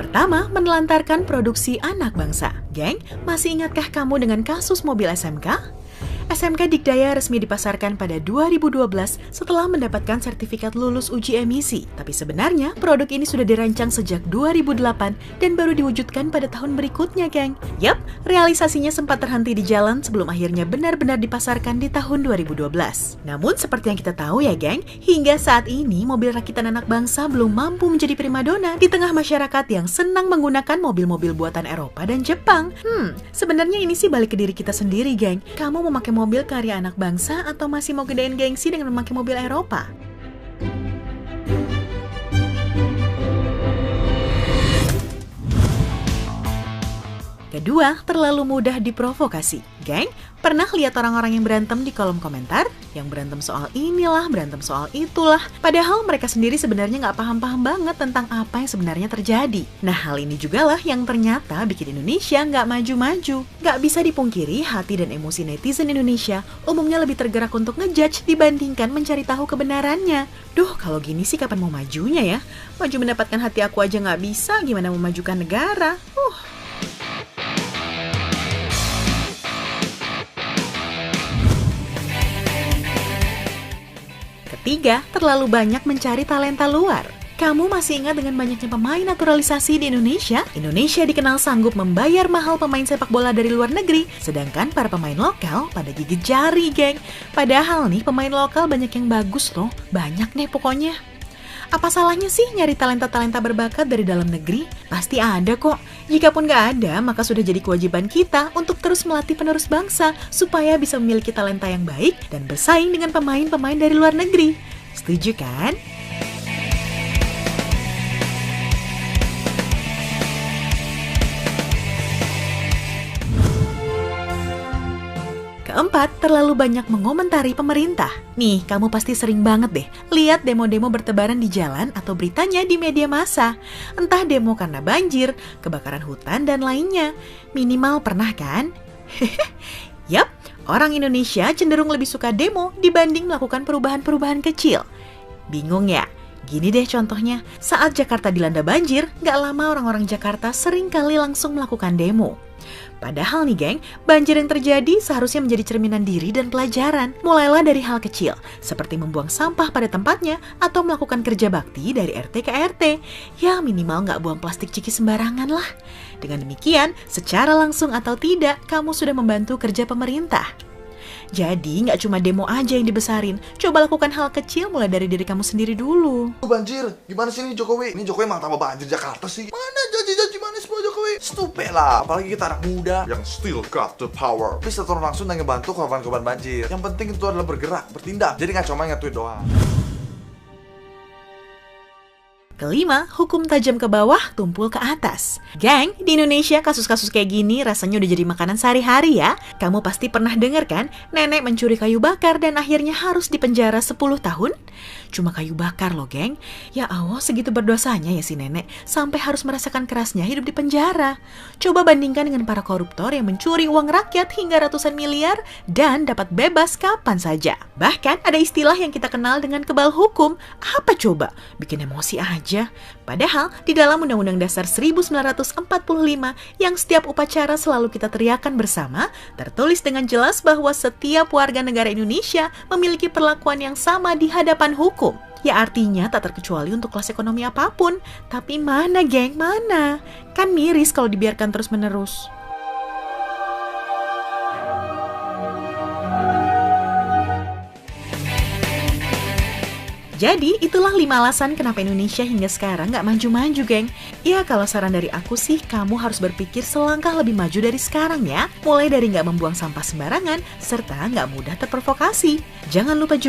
Pertama, menelantarkan produksi anak bangsa. Geng, masih ingatkah kamu dengan kasus mobil SMK? SMK Dikdaya resmi dipasarkan pada 2012 setelah mendapatkan sertifikat lulus uji emisi. Tapi sebenarnya produk ini sudah dirancang sejak 2008 dan baru diwujudkan pada tahun berikutnya, geng. Yap, realisasinya sempat terhenti di jalan sebelum akhirnya benar-benar dipasarkan di tahun 2012. Namun seperti yang kita tahu ya, geng, hingga saat ini mobil rakitan anak bangsa belum mampu menjadi primadona di tengah masyarakat yang senang menggunakan mobil-mobil buatan Eropa dan Jepang. Sebenarnya ini sih balik ke diri kita sendiri, geng. Kamu mau pakai mobil karya anak bangsa atau masih mau gedein gengsi dengan memakai mobil Eropa? Kedua, terlalu mudah diprovokasi. Geng, pernah lihat orang-orang yang berantem di kolom komentar? Yang berantem soal inilah, berantem soal itulah. Padahal mereka sendiri sebenarnya nggak paham-paham banget tentang apa yang sebenarnya terjadi. Nah, hal ini juga lah yang ternyata bikin Indonesia nggak maju-maju. Nggak bisa dipungkiri, hati dan emosi netizen Indonesia umumnya lebih tergerak untuk ngejudge dibandingkan mencari tahu kebenarannya. Duh, kalau gini sih kapan mau majunya ya? Maju mendapatkan hati aku aja nggak bisa, gimana memajukan negara? Ketiga, terlalu banyak mencari talenta luar. Kamu masih ingat dengan banyaknya pemain naturalisasi di Indonesia? Indonesia dikenal sanggup membayar mahal pemain sepak bola dari luar negeri, sedangkan para pemain lokal pada gigit jari, geng. Padahal nih, pemain lokal banyak yang bagus loh, banyak deh pokoknya. Apa salahnya sih nyari talenta-talenta berbakat dari dalam negeri? Pasti ada kok. Jikapun nggak ada, maka sudah jadi kewajiban kita untuk terus melatih penerus bangsa supaya bisa memiliki talenta yang baik dan bersaing dengan pemain-pemain dari luar negeri. Setuju kan? Keempat, terlalu banyak mengomentari pemerintah. Nih, kamu pasti sering banget deh lihat demo-demo bertebaran di jalan atau beritanya di media massa. Entah demo karena banjir, kebakaran hutan, dan lainnya. Minimal pernah kan? Yap, orang Indonesia cenderung lebih suka demo dibanding melakukan perubahan-perubahan kecil. Bingung ya? Gini deh contohnya, saat Jakarta dilanda banjir, gak lama orang-orang Jakarta sering kali langsung melakukan demo. Padahal nih geng, banjir yang terjadi seharusnya menjadi cerminan diri dan pelajaran. Mulailah dari hal kecil, seperti membuang sampah pada tempatnya atau melakukan kerja bakti dari RT ke RT. Ya minimal nggak buang plastik ciki sembarangan lah. Dengan demikian, secara langsung atau tidak, kamu sudah membantu kerja pemerintah. Jadi nggak cuma demo aja yang dibesarin, coba lakukan hal kecil mulai dari diri kamu sendiri dulu. Banjir, gimana sih ini Jokowi? Ini Jokowi emang tambah banjir Jakarta sih. Mana janji-janji manis Pak Jokowi? Stupid lah, apalagi kita anak muda yang still got the power. Bisa turun langsung dan ngebantu korban-korban banjir. Yang penting itu adalah bergerak, bertindak. Jadi nggak cuma nge-tweet doang. Kelima, hukum tajam ke bawah, tumpul ke atas. Geng, di Indonesia kasus-kasus kayak gini rasanya udah jadi makanan sehari-hari ya. Kamu pasti pernah denger kan, nenek mencuri kayu bakar dan akhirnya harus dipenjara 10 tahun? Cuma kayu bakar loh, geng. Ya Allah, segitu berdosanya ya si nenek, sampai harus merasakan kerasnya hidup di penjara. Coba bandingkan dengan para koruptor yang mencuri uang rakyat hingga ratusan miliar dan dapat bebas kapan saja. Bahkan ada istilah yang kita kenal dengan kebal hukum. Apa coba? Bikin emosi aja. Padahal di dalam Undang-Undang Dasar 1945 yang setiap upacara selalu kita teriakan bersama, tertulis dengan jelas bahwa setiap warga negara Indonesia memiliki perlakuan yang sama di hadapan hukum. Ya artinya tak terkecuali untuk kelas ekonomi apapun. Tapi mana geng, mana? Kan miris kalau dibiarkan terus-menerus. Jadi, itulah 5 alasan kenapa Indonesia hingga sekarang nggak maju-maju, geng. Ya, kalau saran dari aku sih, kamu harus berpikir selangkah lebih maju dari sekarang ya. Mulai dari nggak membuang sampah sembarangan, serta nggak mudah terprovokasi. Jangan lupa juga